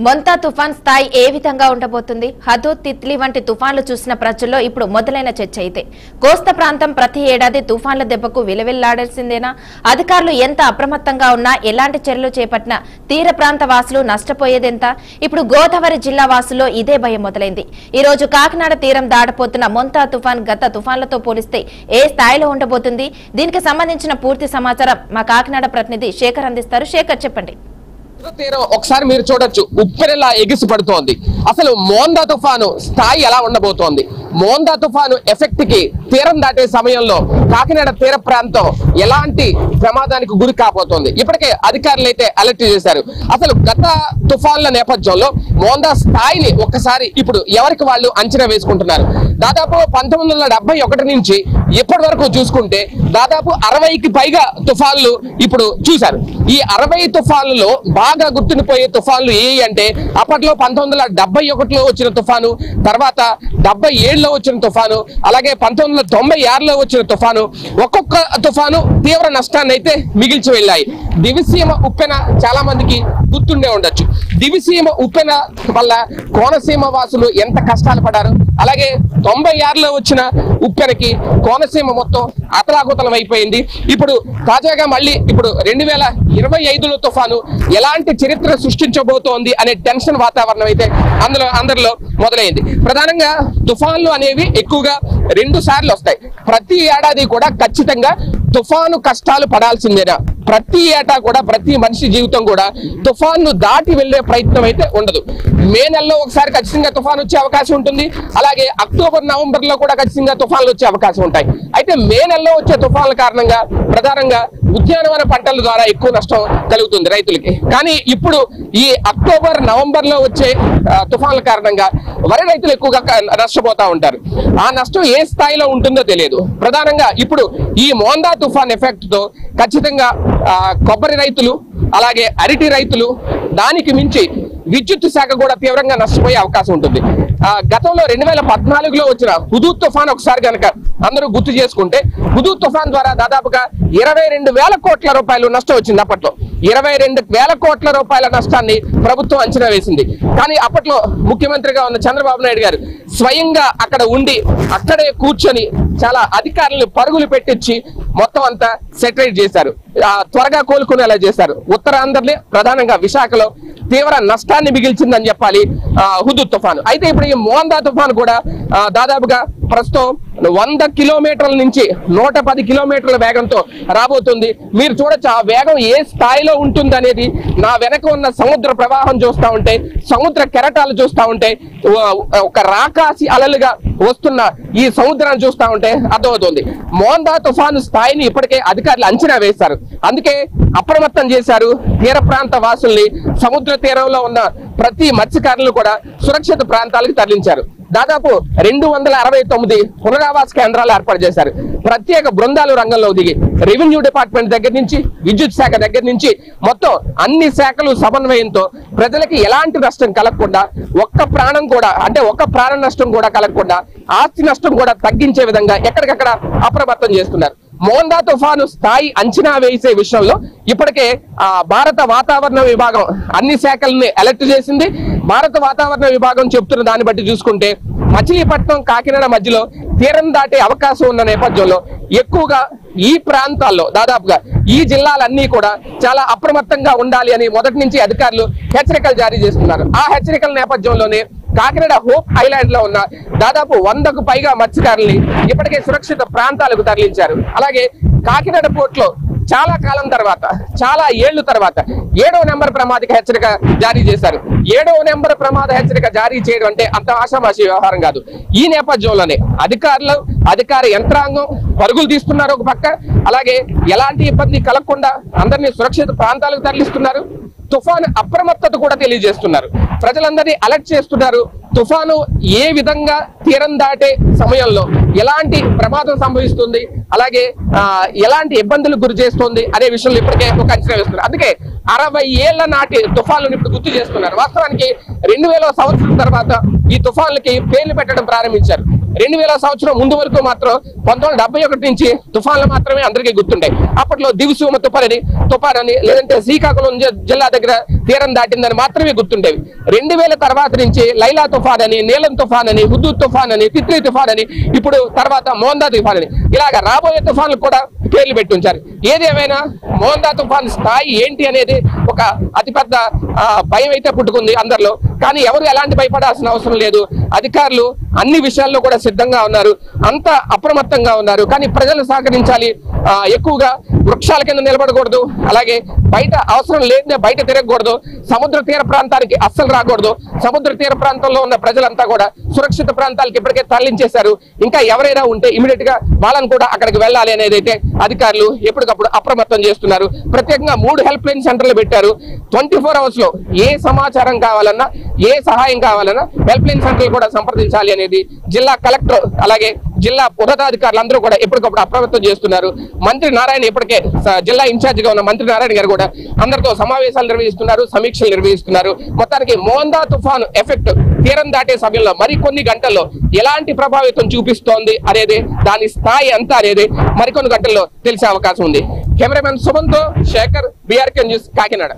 మొంతా తుఫాన్ స్థాయి ఏ విధంగా ఉండబోతుంది? హదు, తిత్లీ వంటి తుఫాన్లు చూసిన ప్రజల్లో ఇప్పుడు మొదలైన చర్చ అయితే కోస్తా ప్రాంతం ప్రతి ఏడాది తుఫాన్ల దెబ్బకు విలవిల్లాడాల్సిందేనా? అధికారులు ఎంత అప్రమత్తంగా ఉన్నా ఎలాంటి చర్యలు చేపట్టినా తీర ప్రాంత వాసులు నష్టపోయేదెంత? ఇప్పుడు గోదావరి జిల్లా వాసుల్లో ఇదే భయం మొదలైంది. ఈ రోజు కాకినాడ తీరం దాటపోతున్న మొంతా తుఫాన్ గత తుఫాన్లతో పోలిస్తే ఏ స్థాయిలో ఉండబోతుంది? దీనికి సంబంధించిన పూర్తి సమాచారం మా కాకినాడ ప్రతినిధి శేఖర్ అందిస్తారు. శేఖర్, చెప్పండి. తీరం ఒకసారి మీరు చూడొచ్చు, ఉప్పెనలా ఎగిసి పడుతోంది. అసలు మోందా తుఫాను స్థాయి ఎలా ఉండబోతోంది? మోందా తుఫాను ఎఫెక్ట్ కి తీరం దాటే సమయంలో కాకినాడ తీర ప్రాంతం ఎలాంటి ప్రమాదానికి గురి కాబోతోంది? ఇప్పటికే అధికారులు అయితే అలర్ట్ చేశారు. అసలు గత తుఫాన్ల నేపథ్యంలో మోందా స్థాయిని ఒక్కసారి ఇప్పుడు ఎవరికి వాళ్ళు అంచనా వేసుకుంటున్నారు. దాదాపు 1971 నుంచి ఇప్పటి వరకు చూసుకుంటే దాదాపు 60కి పైగా తుఫాన్లు ఇప్పుడు చూశారు. ఈ 60 తుఫాన్లలో బాగా గుర్తుండిపోయే తుఫాన్లు ఏ అంటే అప్పట్లో 1971లో వచ్చిన తుఫాను, తర్వాత 77లో వచ్చిన తుఫాను, అలాగే 1996లో వచ్చిన తుఫాను. ఒక్కొక్క తుఫాను తీవ్ర నష్టాన్ని అయితే మిగిల్చి వెళ్ళాయి. దివిసీమ ఉప్పెన చాలా మందికి గుర్తుండే ఉండొచ్చు. దివిసీమ ఉప్పెన వల్ల కోనసీమ వాసులు ఎంత కష్టాలు పడ్డారు. అలాగే 96లో వచ్చిన ఉప్పెనకి కోనసీమ మొత్తం అతలాకుతలం అయిపోయింది. ఇప్పుడు తాజాగా మళ్ళీ ఇప్పుడు 2025లో తుఫాను ఎలాంటి చరిత్ర సృష్టించబోతోంది అనే టెన్షన్ వాతావరణం అయితే అందరిలో మొదలైంది. ప్రధానంగా తుఫాన్లు అనేవి ఎక్కువగా 2 సార్లు వస్తాయి. ప్రతి ఏడాది కూడా ఖచ్చితంగా తుఫాను కష్టాలు పడాల్సిందేనా? ప్రతి ఏటా కూడా ప్రతి మనిషి జీవితం కూడా తుఫాన్ను దాటి వెళ్లే ప్రయత్నం అయితే ఉండదు. మే నెలలో ఒకసారి ఖచ్చితంగా తుఫాన్ వచ్చే అవకాశం ఉంటుంది. అలాగే అక్టోబర్, నవంబర్ లో కూడా ఖచ్చితంగా తుఫాన్లు వచ్చే అవకాశం ఉంటాయి. అయితే మే నెలలో వచ్చే తుఫాన్ల కారణంగా ప్రధానంగా ఉద్యానవన పంటల ద్వారా ఎక్కువ నష్టం కలుగుతుంది రైతులకి. కానీ ఇప్పుడు ఈ అక్టోబర్, నవంబర్ లో వచ్చే తుఫాన్ల కారణంగా వరి రైతులు ఎక్కువగా నష్టపోతా ఉంటారు. ఆ నష్టం ఏ స్థాయిలో ఉంటుందో తెలియదు. ప్రధానంగా ఇప్పుడు ఈ మోందా తుఫాన్ ఎఫెక్ట్ తో ఖచ్చితంగా కొబ్బరి రైతులు, అలాగే అరటి రైతులు, దానికి మించి విద్యుత్ శాఖ కూడా తీవ్రంగా నష్టపోయే అవకాశం ఉంటుంది. గతంలో 2014లో వచ్చిన హుదూద్ తుఫాన్ ఒకసారి కనుక అందరూ గుర్తు చేసుకుంటే, హుదూద్ తుఫాన్ ద్వారా దాదాపుగా 22,000 కోట్ల రూపాయలు నష్టం వచ్చింది. అప్పట్లో 22,000 కోట్ల రూపాయల నష్టాన్ని ప్రభుత్వం అంచనా వేసింది. కానీ అప్పట్లో ముఖ్యమంత్రిగా ఉన్న చంద్రబాబు నాయుడు గారు స్వయంగా అక్కడ ఉండి అక్కడే కూర్చొని చాలా అధికారులను పరుగులు పెట్టించి మొత్తం అంతా సెటిల్ చేశారు. త్వరగా కోలుకునేలా చేశారు. ఉత్తరాంధ్రలో ప్రధానంగా విశాఖలో తీవ్ర నష్టాన్ని మిగిల్చిందని చెప్పాలి హుదూద్ తుఫాను. అయితే ఇప్పుడు ఈ మోందా తుఫాను కూడా దాదాపుగా ప్రస్తుతం 100 కిలోమీటర్ల నుంచి 110 కిలోమీటర్ల వేగంతో రాబోతుంది. మీరు చూడొచ్చు ఆ వేగం ఏ స్థాయిలో ఉంటుంది అనేది. నా వెనక ఉన్న సముద్ర ప్రవాహం చూస్తూ ఉంటే, సముద్ర కెరటాలు చూస్తూ ఉంటే, ఒక రాకాసి అలలుగా వస్తున్న ఈ సముద్రాన్ని చూస్తూ ఉంటే అర్థమవుతుంది. మోందా తుఫాను స్థాయిని ఇప్పటికే అధికారులు అంచనా వేశారు. అందుకే అప్రమత్తం చేశారు. తీర ప్రాంత వాసుల్ని, సముద్ర తీరంలో ఉన్న ప్రతి మత్స్యకారులు కూడా సురక్షిత ప్రాంతాలకు తరలించారు. దాదాపు 269 పునరావాస కేంద్రాలు ఏర్పాటు చేశారు. ప్రత్యేక బృందాలు రంగంలో దిగి రెవెన్యూ డిపార్ట్మెంట్ దగ్గర నుంచి, విద్యుత్ శాఖ దగ్గర నుంచి మొత్తం అన్ని శాఖలు సమన్వయంతో ప్రజలకి ఎలాంటి నష్టం కలగకుండా, ఒక్క ప్రాణ నష్టం కూడా కలగకుండా, ఆస్తి నష్టం కూడా తగ్గించే విధంగా ఎక్కడికక్కడ అప్రమత్తం చేస్తున్నారు. మోందా తుఫాను స్థాయి అంచనా వేసే విషయంలో ఇప్పటికే భారత వాతావరణ విభాగం అన్ని శాఖల్ని అలర్ట్ చేసింది. భారత వాతావరణ విభాగం చెప్తున్న దాన్ని బట్టి చూసుకుంటే మచిలీపట్నం, కాకినాడ మధ్యలో తీరం దాటే అవకాశం ఉన్న నేపథ్యంలో ఎక్కువగా ఈ ప్రాంతాల్లో దాదాపుగా ఈ జిల్లాలన్నీ కూడా చాలా అప్రమత్తంగా ఉండాలి అని మొదటి నుంచి అధికారులు హెచ్చరికలు జారీ చేస్తున్నారు. ఆ హెచ్చరికల నేపథ్యంలోనే కాకినాడ హోప్ ఐలాండ్ లో ఉన్న దాదాపు 100కు పైగా మత్స్యకారుల్ని ఇప్పటికే సురక్షిత ప్రాంతాలకు తరలించారు. అలాగే కాకినాడ పోర్ట్ లో చాలా కాలం తర్వాత, చాలా ఏళ్ల తర్వాత 7వ నెంబర్ ప్రమాదక హెచ్చరిక జారీ చేశారు. 7వ నెంబర్ ప్రమాద హెచ్చరిక జారీ చేయడం అంటే అంత ఆషామాషి వ్యవహారం కాదు. ఈ నేపథ్యంలోనే అధికార యంత్రాంగం పరుగులు తీస్తున్నారు ఒక పక్క, అలాగే ఎలాంటి ఇబ్బంది కలగకుండా అందరినీ సురక్షిత ప్రాంతాలకు తరలిస్తున్నారు. తుఫాను అప్రమత్తత కూడా తెలియజేస్తున్నారు. ప్రజలందరినీ అలర్ట్ చేస్తున్నారు. తుఫాను ఏ విధంగా తీరం దాటే సమయంలో ఎలాంటి ప్రమాదం సంభవిస్తుంది, అలాగే ఎలాంటి ఇబ్బందులకు గురి చేస్తుంది అనే విషయంలో ఇప్పటికే ఒక అంచనా వేస్తున్నారు. అందుకే 60 ఏళ్ల నాటి తుఫాన్లను ఇప్పుడు గుర్తు చేస్తున్నారు. వాస్తవానికి 2000 సంవత్సరం తర్వాత ఈ తుఫాన్లకి పేర్లు పెట్టడం ప్రారంభించారు. 2000 సంవత్సరం ముందు వరకు మాత్రం 1971 నుంచి తుఫాన్లు మాత్రమే అందరికీ గుర్తుంటాయి. అప్పట్లో దిగుసూమ తుఫాన్ అని లేదంటే శ్రీకాకుళం జిల్లా దగ్గర తీరం దాటిందని మాత్రమే గుర్తుండేవి. 2000 తర్వాత నుంచి లైలా తుఫాన్ అని, నీలం తుఫాన్ అని, హుదూద్ తుఫాన్ అని, తిత్లీ తుఫాన్ అని, ఇప్పుడు తర్వాత మోందా తుఫాన్ అని ఇలాగ రాబోయే తుఫాన్లు కూడా పేర్లు పెట్టి ఉంచారు. ఏదేమైనా మోందా తుఫాన్ స్థాయి ఏంటి అనేది ఒక అతిపెద్ద భయం అయితే పుట్టుకుంది అందరిలో. కానీ ఎవరు ఎలాంటి భయపడాల్సిన అవసరం లేదు. అధికారులు అన్ని విషయాల్లో కూడా సిద్ధంగా ఉన్నారు, అంత అప్రమత్తంగా ఉన్నారు. కానీ ప్రజలు సహకరించాలి, ఎక్కువగా వృక్షాల కింద నిలబడకూడదు, అలాగే బయట అవసరం లేదే బయట తిరగకూడదు, సముద్ర తీర ప్రాంతానికి అస్సలు రాకూడదు. సముద్ర తీర ప్రాంతంలో ఉన్న ప్రజలంతా కూడా సురక్షిత ప్రాంతాలకు ఇప్పటికే తరలించేశారు. ఇంకా ఎవరైనా ఉంటే ఇమీడియట్ గా వాళ్ళని కూడా అక్కడికి వెళ్ళాలి అనేది అయితే అధికారులు ఎప్పటికప్పుడు అప్రమత్తం చేస్తున్నారు. ప్రత్యేకంగా 3 హెల్ప్ లైన్ సెంటర్లు పెట్టారు. 24 hours లో ఏ సమాచారం కావాలన్నా, ఏ సహాయం కావాలన్నా హెల్ప్ లైన్ సెంటర్లు కూడా సంప్రదించాలి అనేది జిల్లా కలెక్టర్ అలాగే జిల్లా ఉన్నతాధికారులు అందరూ కూడా ఎప్పటికప్పుడు అప్రమత్తం చేస్తున్నారు. మంత్రి నారాయణ ఇప్పటికే జిల్లా ఇన్ఛార్జ్ గా ఉన్న మంత్రి నారాయణ గారు కూడా అందరితో సమావేశాలు నిర్వహిస్తున్నారు, సమీక్షలు నిర్వహిస్తున్నారు. మొత్తానికి మోందా తుఫాను ఎఫెక్ట్ తీరం దాటే సమయంలో మరికొన్ని గంటల్లో ఎలాంటి ప్రభావితం చూపిస్తోంది అనేది, దాని స్థాయి అంతా అనేది మరికొన్ని గంటల్లో తెలిసే అవకాశం ఉంది. కెమెరామెన్ సుమన్తో శేఖర్, BRK న్యూస్, కాకినాడ.